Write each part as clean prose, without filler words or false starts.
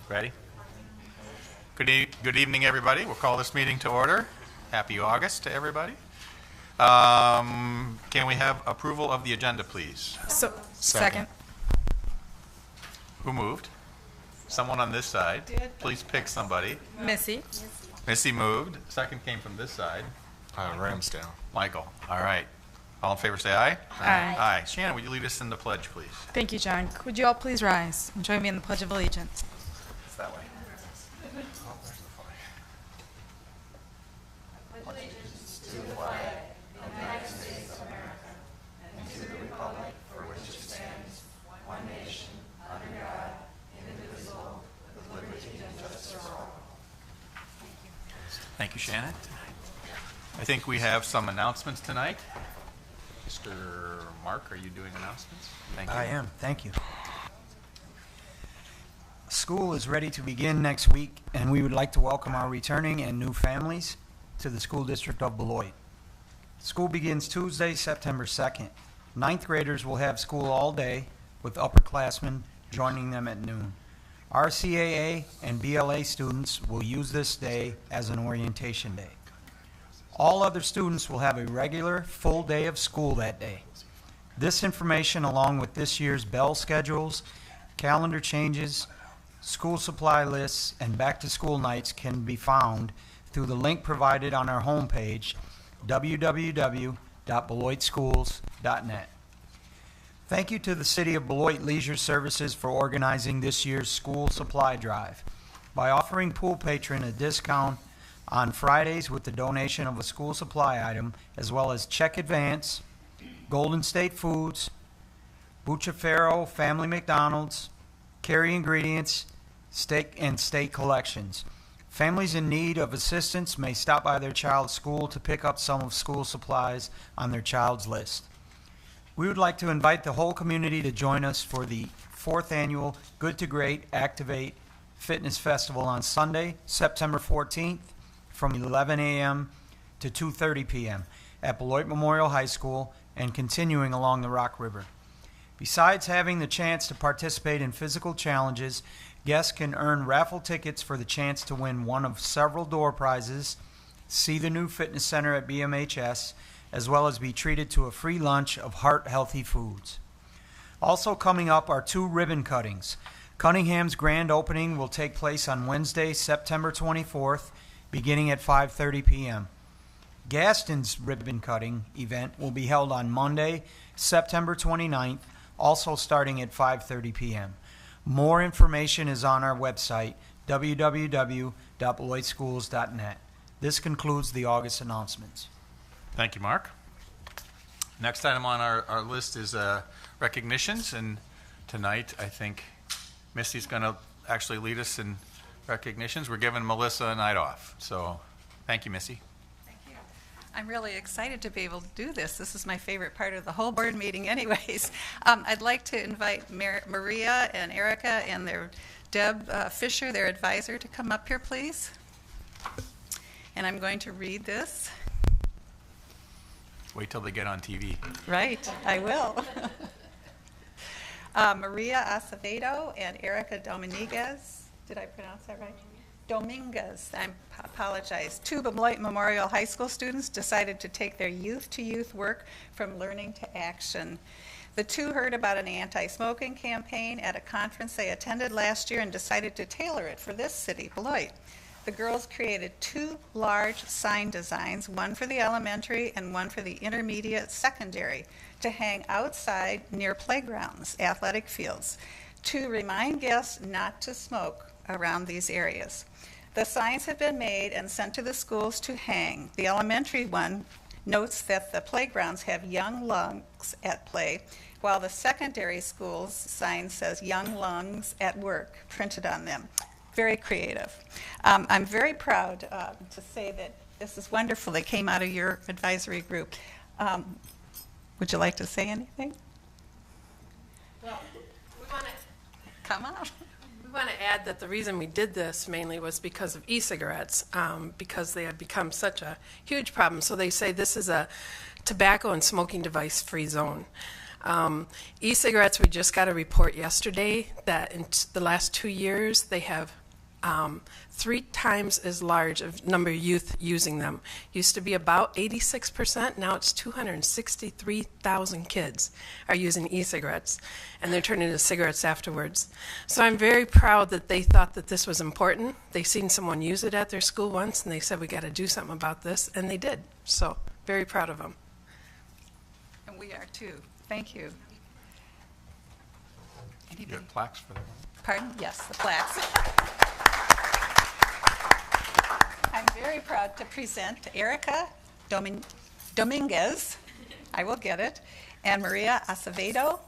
Ready? Good evening, everybody. We'll call this meeting to order. Happy August to everybody. Can we have approval of the agenda, please? Second. Who moved? Someone on this side. Please pick somebody. Missy. Missy moved. Second came from this side. Ramsdale. Michael. All right. All in favor say aye. Aye. Aye. Shannon, would you lead us in the pledge, please? Thank you, John. Could you all please rise and join me in the Pledge of Allegiance? It's that way. Thank you, Shannon. I think we have some announcements tonight. Mr. Mark, are you doing announcements? Thank you. I am. Thank you. School is ready to begin next week, and we would like to welcome our returning and new families to the School District of Beloit. School begins Tuesday, September 2nd. Ninth graders will have school all day, with upperclassmen joining them at noon. RCAA and BLA students will use this day as an orientation day. All other students will have a regular, full day of school that day. This information, along with this year's bell schedules, calendar changes, school supply lists, and back-to-school nights can be found through the link provided on our homepage, www.beloitschools.net. Thank you to the City of Beloit Leisure Services for organizing this year's school supply drive. By offering pool patron a discount on Fridays with the donation of a school supply item, as well as check advance, Golden State Foods, Bucciafero Family McDonald's, Carry Ingredients, Steak and State Collections. Families in need of assistance may stop by their child's school to pick up some of school supplies on their child's list. We would like to invite the whole community to join us for the 4th annual Good to Great Activate Fitness Festival on Sunday, September 14th from 11 a.m. to 2:30 p.m. at Beloit Memorial High School and continuing along the Rock River. Besides having the chance to participate in physical challenges, guests can earn raffle tickets for the chance to win one of several door prizes, see the new fitness center at BMHS, as well as be treated to a free lunch of heart-healthy foods. Also coming up are 2 ribbon cuttings. Cunningham's grand opening will take place on Wednesday, September 24th, beginning at 5:30 p.m. Gaston's ribbon cutting event will be held on Monday, September 29th, also starting at 5:30 p.m. More information is on our website, www.beloitschools.net. This concludes the August announcements. Thank you, Mark. Next item on our list is recognitions, and tonight I think Misty's going to actually lead us in recognitions. We're giving Melissa a night off, so thank you, Missy. Thank you. I'm really excited to be able to do this. This is my favorite part of the whole board meeting anyways. I'd like to invite Maria and Erica and their Deb Fisher, their advisor, to come up here, please. And I'm going to read this. Wait till they get on TV. Right, I will. Maria Acevedo and Erica Dominguez. Did I pronounce that right? Dominguez, I apologize. 2 Beloit Memorial High School students decided to take their youth-to-youth work from learning to action. The 2 heard about an anti-smoking campaign at a conference they attended last year and decided to tailor it for this city, Beloit. The girls created 2 large sign designs, one for the elementary and one for the intermediate secondary, to hang outside near playgrounds, athletic fields, to remind guests not to smoke around these areas. The signs have been made and sent to the schools to hang. The elementary one notes that the playgrounds have young lungs at play, while the secondary school's sign says young lungs at work printed on them. Very creative. I'm very proud to say that this is wonderful. They came out of your advisory group. Would you like to say anything? Well, we want to Come on. We want to add that the reason we did this mainly was because of e-cigarettes, because they had become such a huge problem. So they say this is a tobacco and smoking device free zone. E-cigarettes, we just got a report yesterday that in the last 2 years, they have 3 times as large of number of youth using them. Used to be about 86%, now it's 263,000 kids are using e-cigarettes, and they're turning to cigarettes afterwards. So I'm very proud that they thought that this was important. They seen someone use it at their school once, and they said, we got to do something about this, and they did. So very proud of them. And we are too. Thank you. You Anybody? have plaques for that. Pardon? Yes, the plaques. I'm very proud to present Erica Dominguez, I will get it, and Maria Acevedo,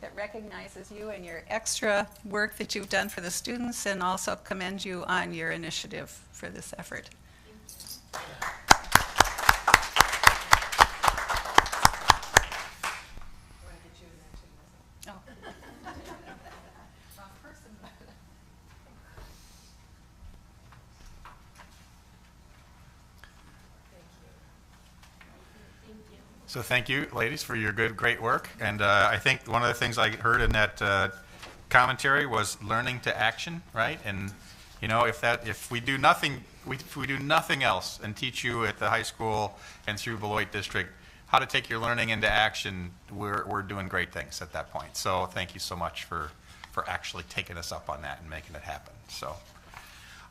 that recognizes you and your extra work that you've done for the students, and also commend you on your initiative for this effort. Oh. Wrong person. So thank you, ladies, for your great work. And I think one of the things I heard in that commentary was learning to action, right? And you know, if we do nothing, if we do nothing else and teach you at the high school and through Beloit District how to take your learning into action, we're doing great things at that point. So thank you so much for actually taking us up on that and making it happen. So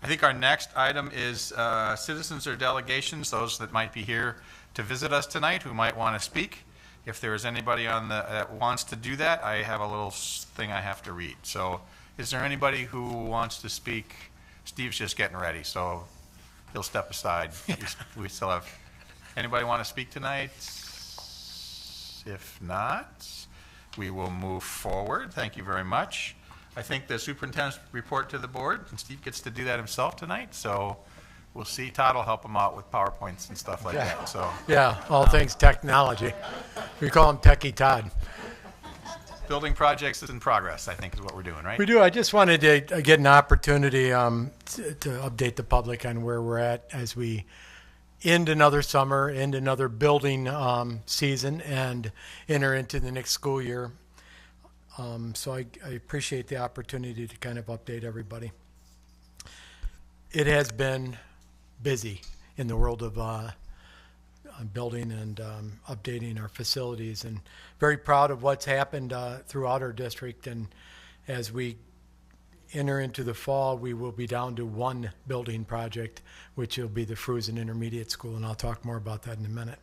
I think our next item is citizens or delegations, those that might be here to visit us tonight who might want to speak. If there is anybody on that wants to do that, I have a little thing I have to read. So is there anybody who wants to speak? Steve's just getting ready, so he'll step aside. We still have, anybody want to speak tonight? If not, we will move forward. Thank you very much. I think the superintendent's report to the board, and Steve gets to do that himself tonight, so we'll see. Todd will help him out with PowerPoints and stuff like that. So Yeah, all things technology. We call him Techie Todd. building projects is in progress, I think is what we're doing, right? We do. I just wanted to get an opportunity to update the public on where we're at as we end another summer, end another building season, and enter into the next school year. So I appreciate the opportunity to kind of update everybody. It has been busy in the world of building and updating our facilities, and very proud of what's happened throughout our district. And as we enter into the fall, we will be down to one building project, which will be the Fruzen Intermediate School, and I'll talk more about that in a minute.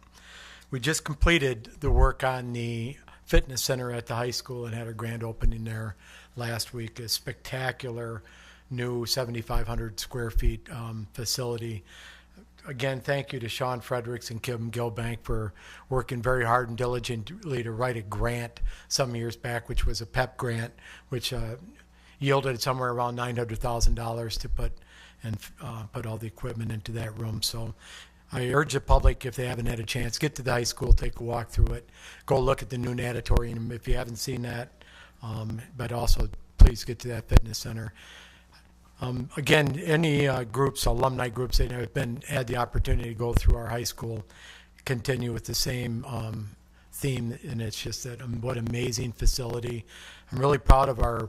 We just completed the work on the fitness center at the high school and had a grand opening there last week. A spectacular new 7,500 square feet facility. Again, thank you to Sean Fredericks and Kim Gilbank for working very hard and diligently to write a grant some years back, which was a PEP grant, which yielded somewhere around $900,000 to put all the equipment into that room. So I urge the public, if they haven't had a chance, get to the high school, take a walk through it, go look at the new natatorium if you haven't seen that, but also please get to that fitness center. Again, any groups, alumni groups that have had the opportunity to go through our high school, continue with the same theme, and it's just that what amazing facility. I'm really proud of our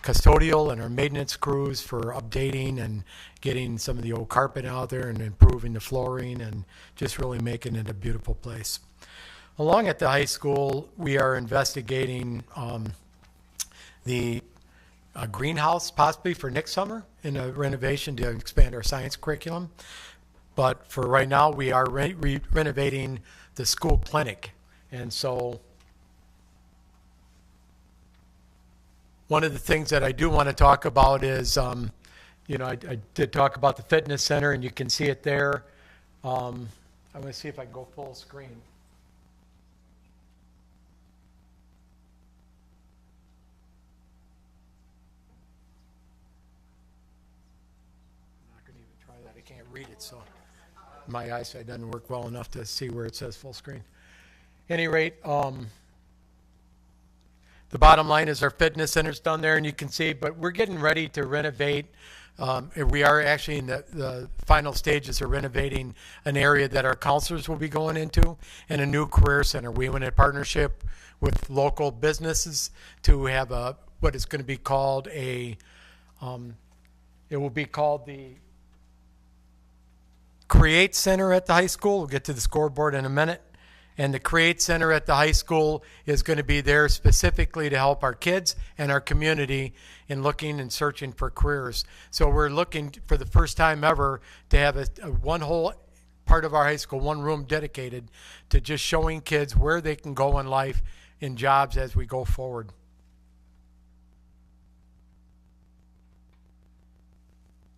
custodial and our maintenance crews for updating and getting some of the old carpet out there and improving the flooring and just really making it a beautiful place. Along at the high school, we are investigating the greenhouse possibly for next summer in a renovation to expand our science curriculum. But for right now, we are renovating the school clinic. And so one of the things that I do want to talk about is, I did talk about the fitness center, and you can see it there. I'm going to see if I can go full screen. I'm not going to even try that. I can't read it, so my eyesight doesn't work well enough to see where it says full screen. Any rate, the bottom line is our fitness center's done there, and you can see, but we're getting ready to renovate We are actually in the final stages of renovating an area that our counselors will be going into, and a new career center. We went in partnership with local businesses to have what is going to be called it will be called the Create Center at the high school. We'll get to the scoreboard in a minute. And the Create Center at the high school is going to be there specifically to help our kids and our community in looking and searching for careers. So we're looking for the first time ever to have one whole part of our high school, one room dedicated to just showing kids where they can go in life in jobs as we go forward.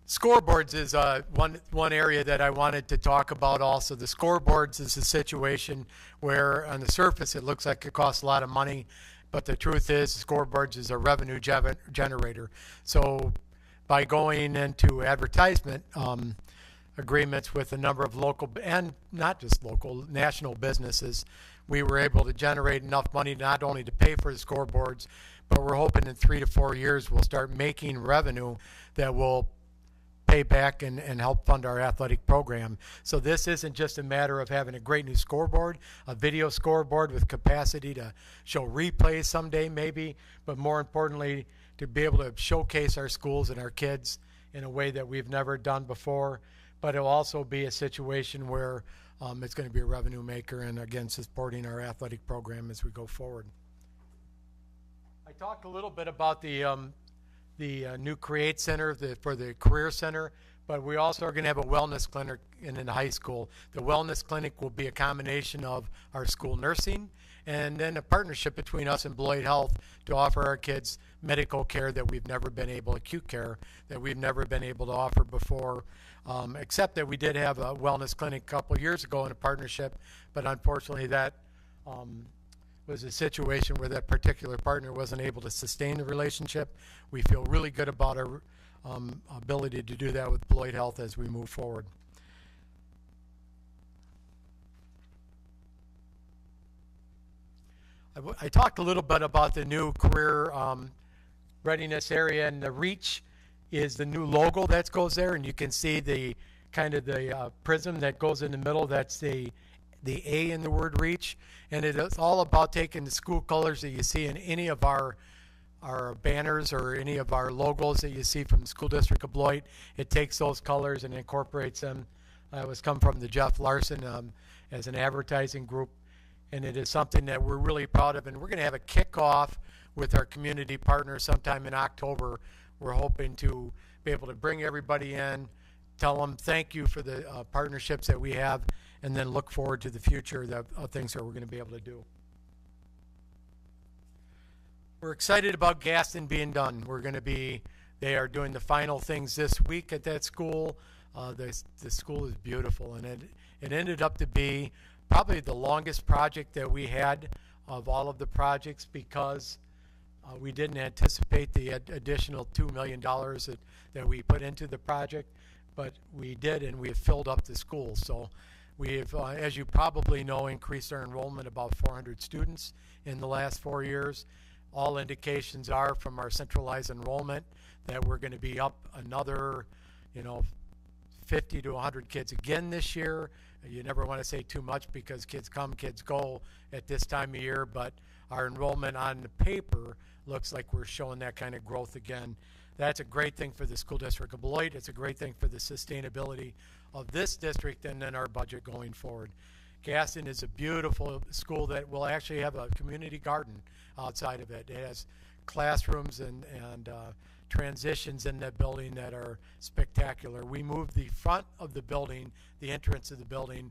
Scoreboards is one area that I wanted to talk about also. The scoreboards is a situation where on the surface it looks like it costs a lot of money, but the truth is scoreboards is a revenue generator. So by going into advertisement agreements with a number of local and not just local, national businesses, we were able to generate enough money not only to pay for the scoreboards, but we're hoping in 3 to 4 years we'll start making revenue that will pay back and help fund our athletic program. So this isn't just a matter of having a great new scoreboard, a video scoreboard with capacity to show replays someday maybe, but more importantly, to be able to showcase our schools and our kids in a way that we've never done before. But it'll also be a situation where it's going to be a revenue maker and, again, supporting our athletic program as we go forward. I talked a little bit about the new Create Center for the Career Center, but we also are going to have a wellness clinic in the high school. The wellness clinic will be a combination of our school nursing and then a partnership between us and Beloit Health to offer our kids medical care that we've never been able, acute care that we've never been able to offer before, except that we did have a wellness clinic a couple of years ago in a partnership, but unfortunately that was a situation where that particular partner wasn't able to sustain the relationship. We feel really good about our ability to do that with Beloit Health as we move forward. I talked a little bit about the new career readiness area, and the REACH is the new logo that goes there, and you can see the kind of the prism that goes in the middle. That's the A in the word REACH, and it is all about taking the school colors that you see in any of our banners or any of our logos that you see from the School District of Beloit. It takes those colors and incorporates them. It was come from the Jeff Larson as an advertising group, and it is something that we're really proud of, and we're going to have a kickoff with our community partners sometime in October. We're hoping to be able to bring everybody in, tell them thank you for the partnerships that we have, and then look forward to the future of things that we're going to be able to do. We're excited about Gaston being done. They are doing the final things this week at that school. The school is beautiful, and it ended up to be probably the longest project that we had of all of the projects because we didn't anticipate the additional $2 million that we put into the project, but we did, and we have filled up the school. So we have, as you probably know, increased our enrollment about 400 students in the last 4 years. All indications are from our centralized enrollment that we're going to be up another, 50 to 100 kids again this year. You never want to say too much because kids come, kids go at this time of year, but our enrollment on the paper looks like we're showing that kind of growth again. That's a great thing for the School District of Beloit. It's a great thing for the sustainability of this district and then our budget going forward. Gaston is a beautiful school that will actually have a community garden outside of it. It has classrooms and transitions in that building that are spectacular. We moved the front of the building, the entrance of the building,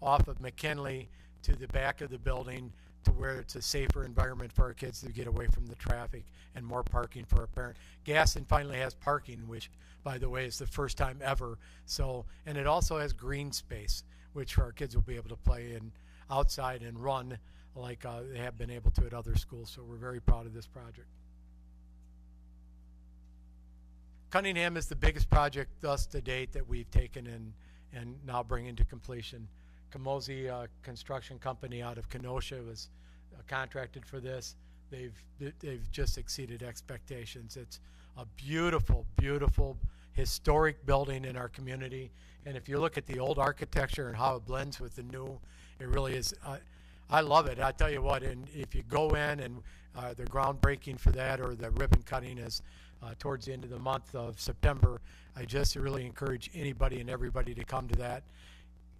off of McKinley to the back of the building to where it's a safer environment for our kids to get away from the traffic and more parking for our parents. Gaston finally has parking, which, by the way, is the first time ever. So, and it also has green space, which our kids will be able to play in outside and run like they have been able to at other schools. So we're very proud of this project. Cunningham is the biggest project thus to date that we've taken and now bringing to completion. Camozzi Construction Company out of Kenosha was contracted for this. They've just exceeded expectations. It's a beautiful, beautiful historic building in our community. And if you look at the old architecture and how it blends with the new, it really is. I love it. I tell you what, and if you go in and the groundbreaking for that or the ribbon cutting is towards the end of the month of September, I just really encourage anybody and everybody to come to that.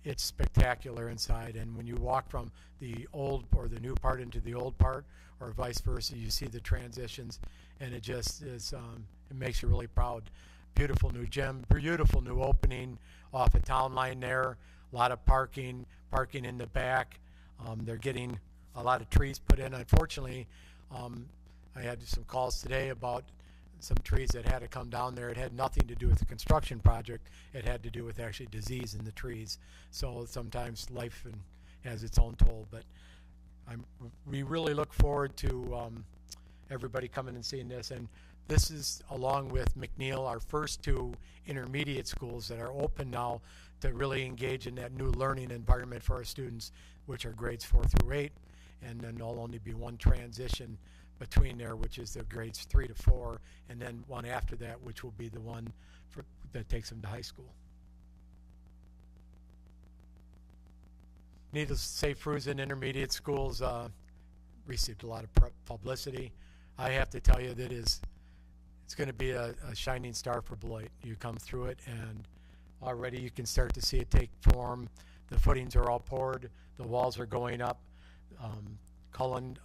It's spectacular inside, and when you walk from the old or the new part into the old part, or vice versa, you see the transitions, and it just is. It makes you really proud. Beautiful new gym, beautiful new opening off a town line there. A lot of parking in the back. They're getting a lot of trees put in. Unfortunately, I had some calls today about some trees that had to come down there. It had nothing to do with the construction project. It had to do with actually disease in the trees. So sometimes life has its own toll. But we really look forward to everybody coming and seeing this. And this is, along with McNeil, our first two intermediate schools that are open now to really engage in that new learning environment for our students, which are grades 4 through 8. And then there'll only be one transition between there, which is the grades 3 to 4, and then one after that, which will be the one that takes them to high school. Needless to say, Fruzen Intermediate Schools received a lot of publicity. I have to tell you that it's going to be a shining star for Beloit. You come through it, and already you can start to see it take form. The footings are all poured. The walls are going up. Cullen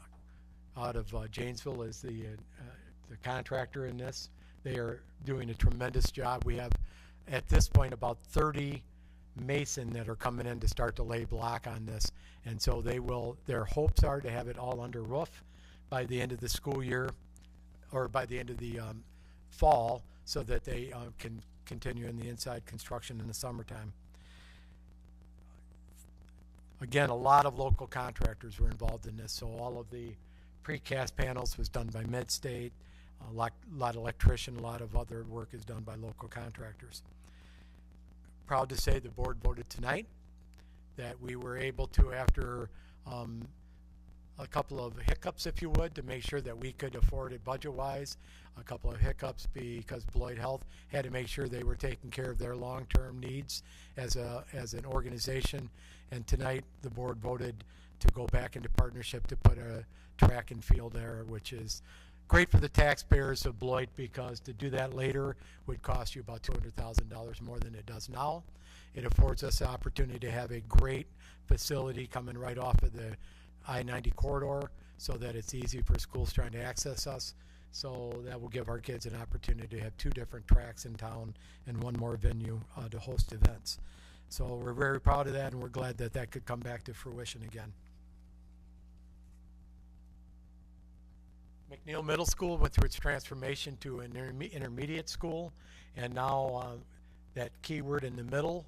out of Janesville is the contractor in this. They are doing a tremendous job. We have, at this point, about 30 mason that are coming in to start to lay block on this. And so their hopes are to have it all under roof by the end of the school year, or by the end of the fall, so that they can continue in the inside construction in the summertime. Again, a lot of local contractors were involved in this, so all of the precast panels was done by MedState. A lot of electrician, a lot of other work is done by local contractors. Proud to say the board voted tonight that we were able to, after a couple of hiccups, if you would, to make sure that we could afford it budget-wise. A couple of hiccups because Beloit Health had to make sure they were taking care of their long-term needs as an organization. And tonight, the board voted to go back into partnership to put a track and field there, which is great for the taxpayers of Beloit, because to do that later would cost you about $200,000 more than it does now. It affords us the opportunity to have a great facility coming right off of the I-90 corridor, so that it's easy for schools trying to access us. So that will give our kids an opportunity to have 2 different tracks in town and 1 more venue to host events. So we're very proud of that, and we're glad that that could come back to fruition again. McNeil Middle School went through its transformation to an intermediate school, and now that keyword in the middle,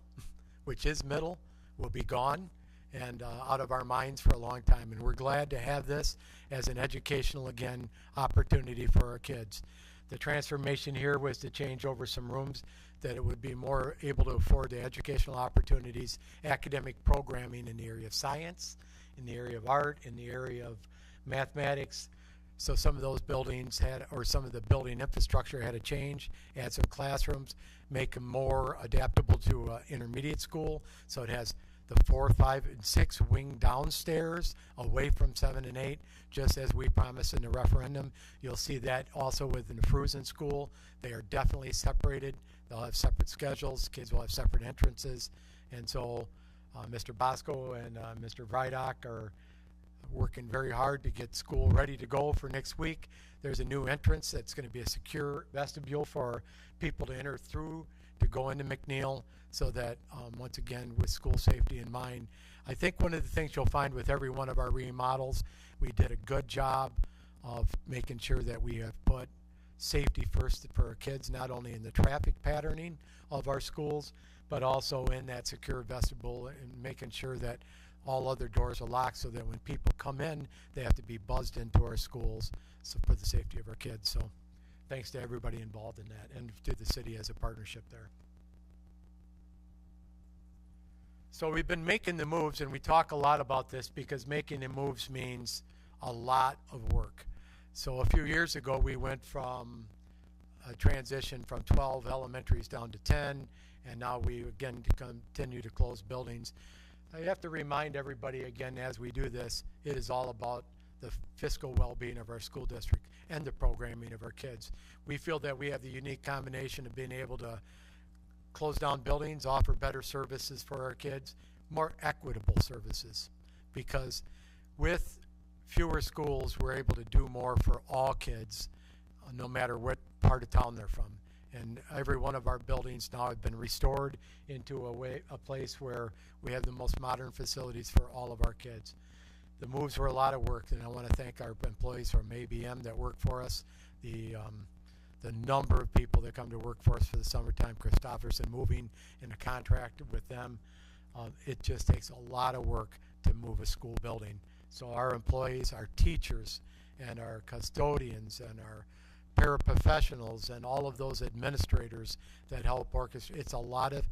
which is middle, will be gone and out of our minds for a long time. And we're glad to have this as an educational, again, opportunity for our kids. The transformation here was to change over some rooms, that it would be more able to afford the educational opportunities, academic programming in the area of science, in the area of art, in the area of mathematics. So some of those buildings had, or some of the building infrastructure had to change, add some classrooms, make them more adaptable to intermediate school. So it has the 4, 5, and 6 wing downstairs away from 7 and 8, just as we promised in the referendum. You'll see that also within the Fruzen School. They are definitely separated. They'll have separate schedules. Kids will have separate entrances. And so Mr. Bosco and Mr. Vrydock are working very hard to get school ready to go for next week. There's a new entrance that's going to be a secure vestibule for people to enter through to go into McNeil, so that once again, with school safety in mind. I think one of the things you'll find with every one of our remodels, we did a good job of making sure that we have put safety first for our kids, not only in the traffic patterning of our schools, but also in that secure vestibule, and making sure that all other doors are locked, so that when people come in, they have to be buzzed into our schools, so for the safety of our kids. So thanks to everybody involved in that, and to the city as a partnership there. So we've been making the moves, and we talk a lot about this because making the moves means a lot of work. So a few years ago, we went from a transition from 12 elementaries down to 10, and now we again continue to close buildings. I have to remind everybody again as we do this, it is all about the fiscal well-being of our school district and the programming of our kids. We feel that we have the unique combination of being able to close down buildings, offer better services for our kids, more equitable services, because with fewer schools, we're able to do more for all kids, no matter what part of town they're from. And every one of our buildings now have been restored into a place where we have the most modern facilities for all of our kids. The moves were a lot of work, and I want to thank our employees from ABM that work for us, the number of people that come to work for us for the summertime, Christofferson moving in a contract with them. It just takes a lot of work to move a school building. So our employees, our teachers, and our custodians, and our paraprofessionals, and all of those administrators that help orchestrate, it's a lot of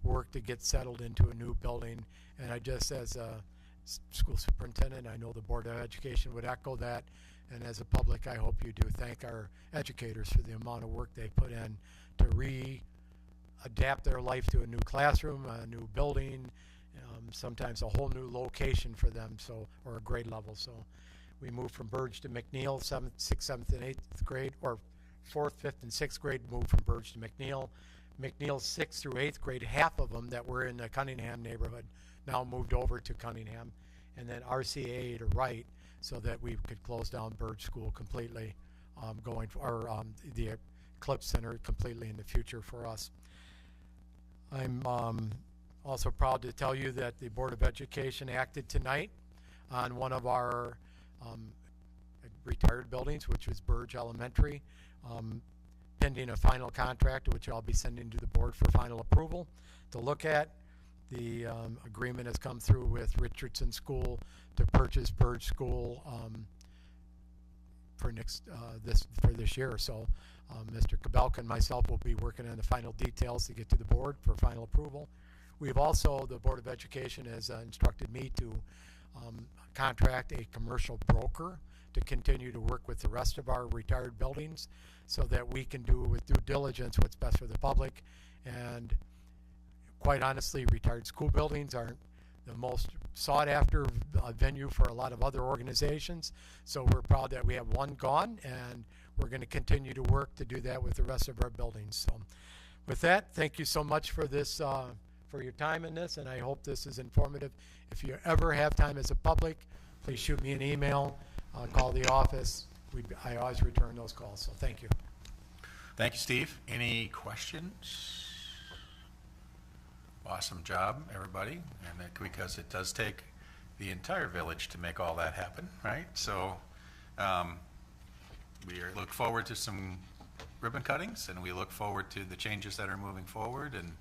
work to get settled into a new building. And I just, as a school superintendent, I know the Board of Education would echo that, and as a public, I hope you do thank our educators for the amount of work they put in to adapt their life to a new classroom, a new building, sometimes a whole new location for them, or a grade level. So we moved from Burge to McNeil, 7th, 6th, 7th, and 8th grade, or 4th, 5th, and 6th grade moved from Burge to McNeil. McNeil's 6th through 8th grade, half of them that were in the Cunningham neighborhood now moved over to Cunningham, and then RCA to Wright, so that we could close down Burge School completely, the Eclipse Center completely in the future for us. I'm also proud to tell you that the Board of Education acted tonight on one of our retired buildings, which was Burge Elementary, pending a final contract, which I'll be sending to the board for final approval to look at. The agreement has come through with Richardson School to purchase Burge School for this year. So Mr. Kabelka and myself will be working on the final details to get to the board for final approval. We've also, the Board of Education has instructed me to contract a commercial broker to continue to work with the rest of our retired buildings so that we can do with due diligence what's best for the public. And quite honestly, retired school buildings aren't the most sought after venue for a lot of other organizations. So we're proud that we have one gone, and we're going to continue to work to do that with the rest of our buildings. So with that, thank you so much for this, for your time in this, and I hope this is informative. If you ever have time as a public, please shoot me an email, call the office. I always return those calls, so thank you. Thank you, Steve. Any questions? Awesome job, everybody, and because it does take the entire village to make all that happen, right? So we look forward to some ribbon cuttings, and we look forward to the changes that are moving forward, and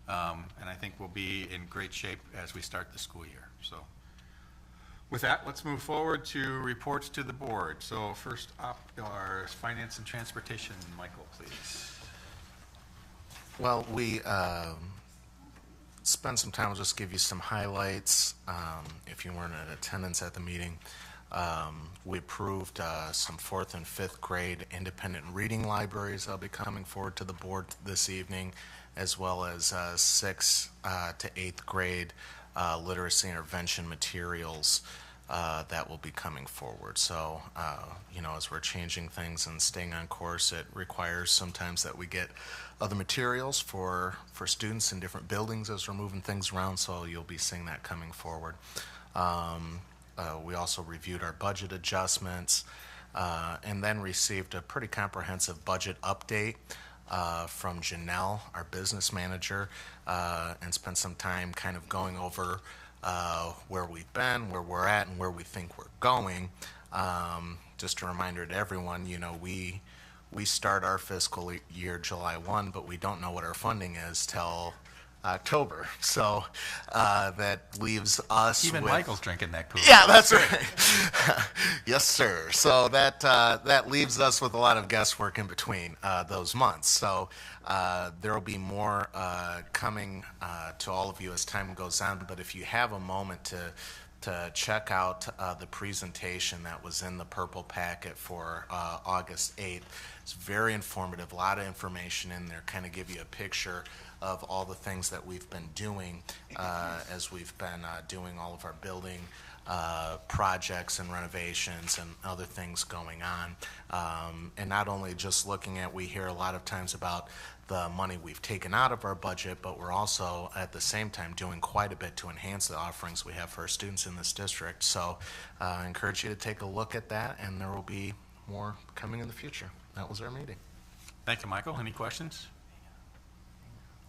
I think we'll be in great shape as we start the school year. So with that, let's move forward to reports to the board. So first up are Finance and Transportation. Michael, please. Well, we spend some time, I'll just give you some highlights. If you weren't in attendance at the meeting, we approved some 4th and 5th grade independent reading libraries that'll be coming forward to the board this evening, as well as 6th to 8th grade literacy intervention materials that will be coming forward. So, as we're changing things and staying on course, it requires sometimes that we get other materials for students in different buildings as we're moving things around, so you'll be seeing that coming forward. We also reviewed our budget adjustments and then received a pretty comprehensive budget update from Janelle, our business manager, and spent some time kind of going over where we've been, where we're at, and where we think we're going. Just a reminder to everyone, we start our fiscal year July 1, but we don't know what our funding is till October. So that leaves us Even with... Michael's drinking that Kool-Aid. Yeah, that's right. Yes, sir. So that leaves us with a lot of guesswork in between those months. So there will be more coming to all of you as time goes on. But if you have a moment to to check out the presentation that was in the purple packet for August 8th. It's very informative, a lot of information in there, kind of give you a picture of all the things that we've been doing as we've been doing all of our building projects and renovations and other things going on. And not only just looking at, we hear a lot of times about the money we've taken out of our budget, but we're also at the same time doing quite a bit to enhance the offerings we have for our students in this district. So I encourage you to take a look at that, and there will be more coming in the future. That was our meeting. Thank you, Michael. Any questions?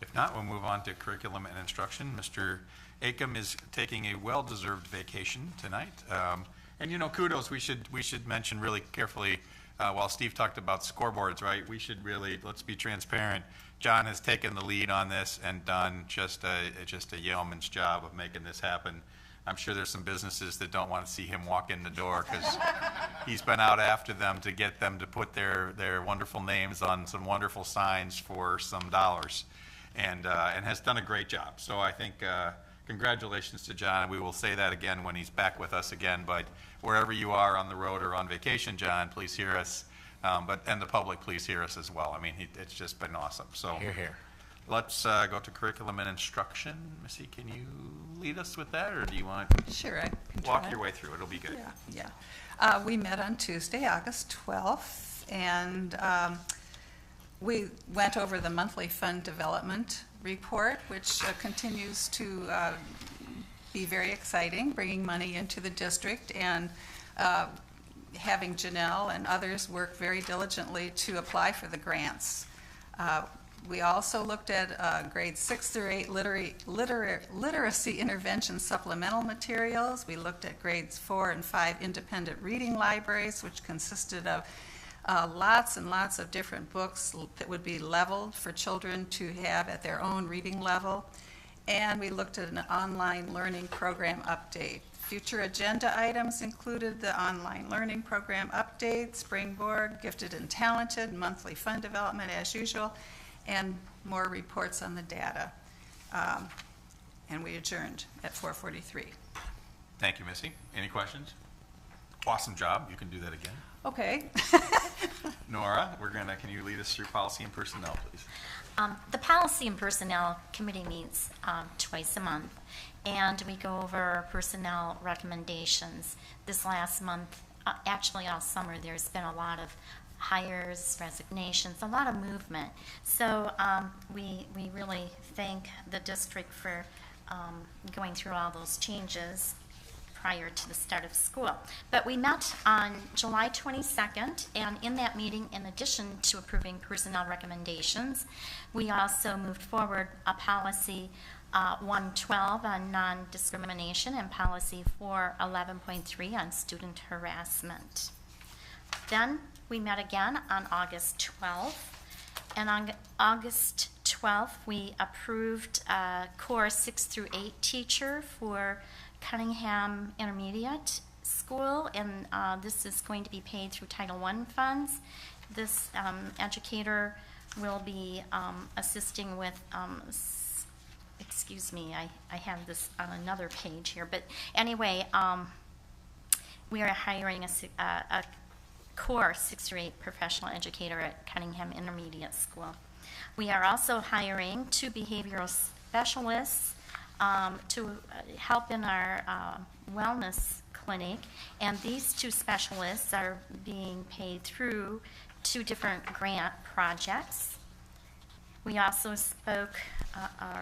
If not, we'll move on to curriculum and instruction. Mr. Acom is taking a well-deserved vacation tonight. And, you know, kudos, we should mention really carefully, while Steve talked about scoreboards, right, we should really, let's be transparent. John has taken the lead on this and done just a yeoman's job of making this happen. I'm sure there's some businesses that don't want to see him walk in the door because he's been out after them to get them to put their wonderful names on some wonderful signs for some dollars, and has done a great job. So I think congratulations to John. We will say that again when he's back with us again, but wherever you are on the road or on vacation, John, please hear us. And the public, please hear us as well. I mean, it's just been awesome. So Hear, hear. let's go to curriculum and instruction. Missy, can you lead us with that, or do you want to Sure, I can walk try. your way through it? It'll be good. Yeah. We met on Tuesday, August 12th, and we went over the monthly fund development report, which continues to be very exciting, bringing money into the district, and having Janelle and others work very diligently to apply for the grants. We also looked at grades 6 through 8 literacy intervention supplemental materials. We looked at grades 4 and 5 independent reading libraries, which consisted of lots and lots of different books that would be leveled for children to have at their own reading level. And we looked at an online learning program update. Future agenda items included the online learning program update, Springboard, Gifted and Talented, monthly fund development as usual, and more reports on the data. And we adjourned at 4:43. Thank you, Missy. Any questions? Awesome job. You can do that again. Okay. Nora, can you lead us through policy and personnel, please? The Policy and Personnel Committee meets twice a month, and we go over personnel recommendations. This last month, actually all summer, there's been a lot of hires, resignations, a lot of movement. So we really thank the district for going through all those changes prior to the start of school. But we met on July 22nd, and in that meeting, in addition to approving personnel recommendations, we also moved forward a policy 112 on non-discrimination and policy 411.3 on student harassment. Then we met again on August 12th, and on August 12th, we approved a core 6 through 8 teacher for Cunningham Intermediate School, and this is going to be paid through Title I funds. This educator will be assisting with, excuse me, I have this on another page here, but anyway, we are hiring a core 6 through 8 professional educator at Cunningham Intermediate School. We are also hiring 2 behavioral specialists to help in our wellness clinic, and these 2 specialists are being paid through 2 different grant projects. We also spoke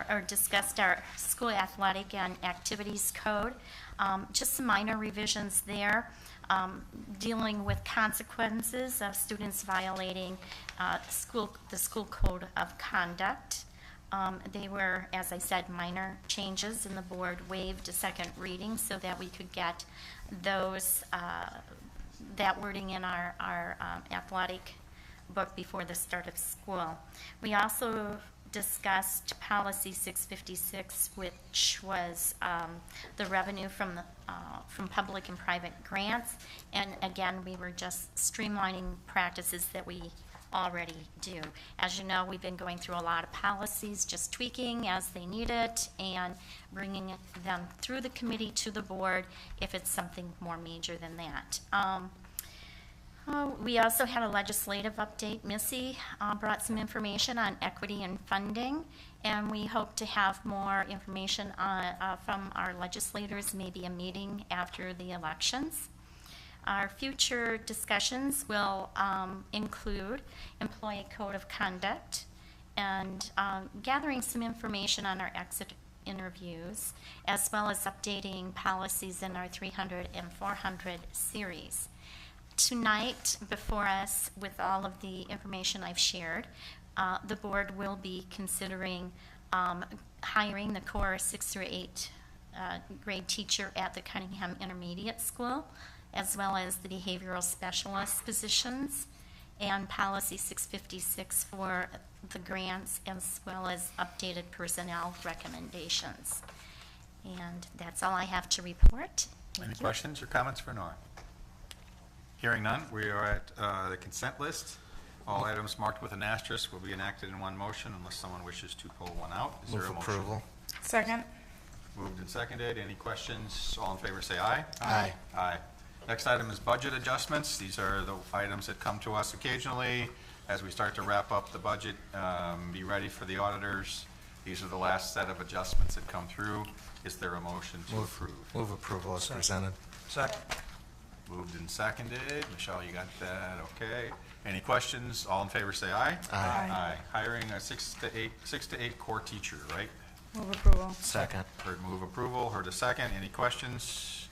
or discussed our school athletic and activities code, just some minor revisions there, dealing with consequences of students violating the school code of conduct. They were, as I said, minor changes, and the board waived a second reading so that we could get those, that wording in our athletic book before the start of school. We also discussed policy 656, which was the revenue from public and private grants. And again, we were just streamlining practices that we already do. As you know, we've been going through a lot of policies, just tweaking as they need it, and bringing them through the committee to the board if it's something more major than that. We also had a legislative update. Missy brought some information on equity and funding, and we hope to have more information from our legislators, maybe a meeting after the elections. Our future discussions will include employee code of conduct and gathering some information on our exit interviews, as well as updating policies in our 300 and 400 series. Tonight, before us, with all of the information I've shared, the board will be considering hiring the core 6 through 8 grade teacher at the Cunningham Intermediate School, as well as the behavioral specialist positions, and policy 656 for the grants, as well as updated personnel recommendations. And that's all I have to report. Any questions or comments for Nora? Hearing none, we are at the consent list. All items marked with an asterisk will be enacted in one motion unless someone wishes to pull one out. Is there Move a motion? approval. Second. Moved and seconded. Any questions? All in favor say aye. Aye. Aye. Next item is budget adjustments. These are the items that come to us occasionally as we start to wrap up the budget, be ready for the auditors. These are the last set of adjustments that come through. Is there a motion to approve? Move approval as presented. Second. Moved and seconded. Michelle, you got that? Okay. Any questions? All in favor say aye. Aye. Aye. Hiring a 6 to 8 core teacher, right? Move approval. Second. Heard move approval, heard a second. Any questions?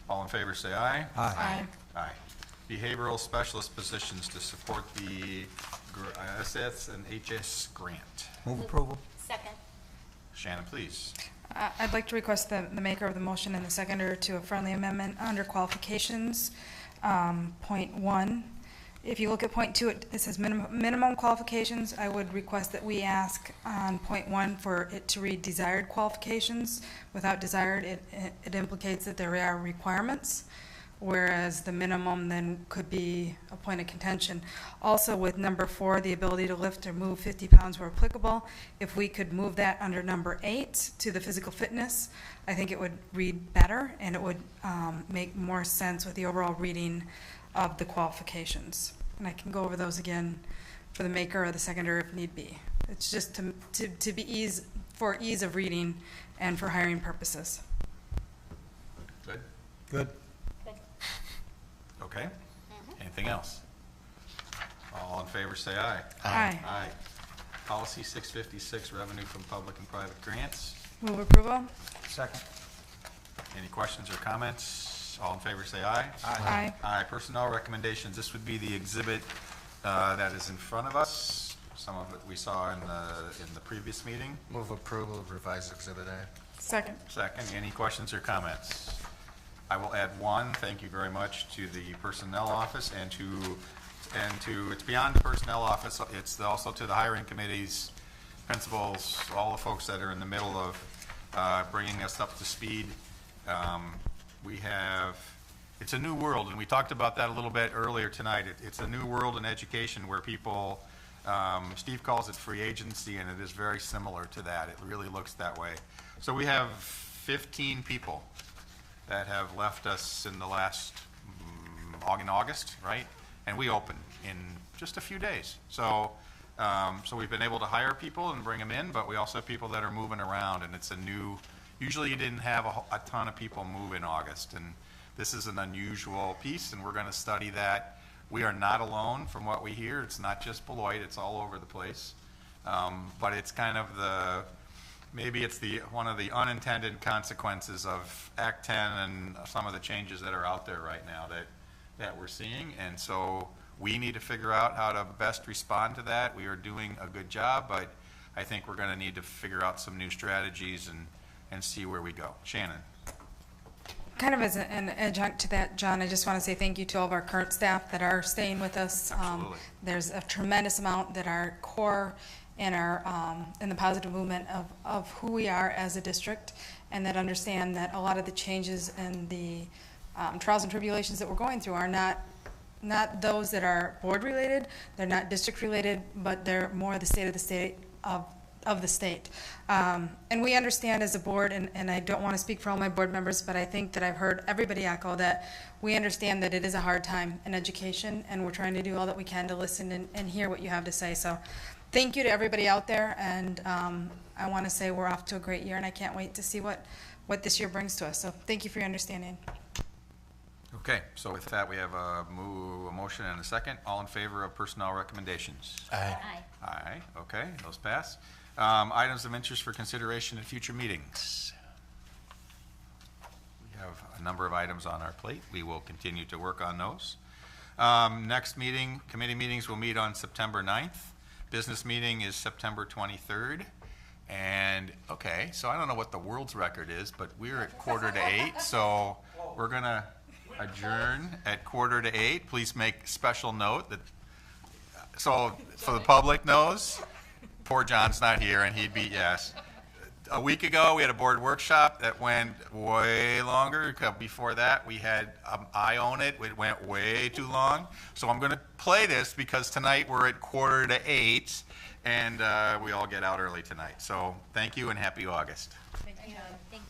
All in favor say aye. Aye. Aye. Behavioral specialist positions to support the SS and HS grant. Move approval. Second. Shannon, please. I'd like to request the maker of the motion and the seconder to a friendly amendment under qualifications, point 1. If you look at point 2, it says minimum qualifications. I would request that we ask on point 1 for it to read desired qualifications. Without desired, it implicates that there are requirements, whereas the minimum then could be a point of contention. Also with number 4, the ability to lift or move 50 pounds where applicable, if we could move that under number 8 to the physical fitness, I think it would read better and it would make more sense with the overall reading of the qualifications. And I can go over those again for the maker or the seconder if need be. It's just to be for ease of reading and for hiring purposes. Good? Good. Okay. Anything else? All in favor say aye. Aye. Aye. Policy 656, revenue from public and private grants. Move approval. Second. Any questions or comments? All in favor say aye. Aye. Aye. Personnel recommendations. This would be the exhibit that is in front of us. Some of it we saw in the previous meeting. Move approval of revised Exhibit A. Second. Second, any questions or comments? I will add one, thank you very much to the personnel office and to it's beyond the personnel office, it's also to the hiring committees, principals, all the folks that are in the middle of bringing us up to speed. It's a new world, and we talked about that a little bit earlier tonight. It's a new world in education where people, Steve calls it free agency, and it is very similar to that. It really looks that way. So we have 15 people that have left us in the last, in August, right? And we open in just a few days. So we've been able to hire people and bring them in, but we also have people that are moving around, and it's a new, usually you didn't have a ton of people move in August, and this is an unusual piece, and we're going to study that. We are not alone from what we hear. It's not just Beloit, it's all over the place. But it's kind of maybe it's one of the unintended consequences of Act 10 and some of the changes that are out there right now that we're seeing. And so we need to figure out how to best respond to that. We are doing a good job, but I think we're going to need to figure out some new strategies and see where we go. Shannon. Kind of as an adjunct to that, John, I just want to say thank you to all of our current staff that are staying with us. Absolutely. There's a tremendous amount that are core in our in the positive movement of who we are as a district, and that understand that a lot of the changes and the trials and tribulations that we're going through are not not those that are board related, they're not district related, but they're more the state of the state. And we understand as a board, and I don't want to speak for all my board members, but I think that I've heard everybody echo that we understand that it is a hard time in education, and we're trying to do all that we can to listen and hear what you have to say. So thank you to everybody out there, and I want to say we're off to a great year, and I can't wait to see what this year brings to us. So thank you for your understanding. Okay, so with that, we have a motion and a second. All in favor of personnel recommendations? Aye. Aye. Aye, okay, those pass. Items of interest for consideration at future meetings. We have a number of items on our plate. We will continue to work on those. Next meeting, committee meetings will meet on September 9th. Business meeting is September 23rd. And, okay, so I don't know what the world's record is, but we're at 7:45, so we're going to adjourn at 7:45. Please make special note that, so the public knows, poor John's not here, and he'd be, yes. A week ago, we had a board workshop that went way longer. Before that, we had I Own It. It went way too long. So I'm going to play this because tonight we're at 7:45, and we all get out early tonight. So thank you and happy August. Thank you.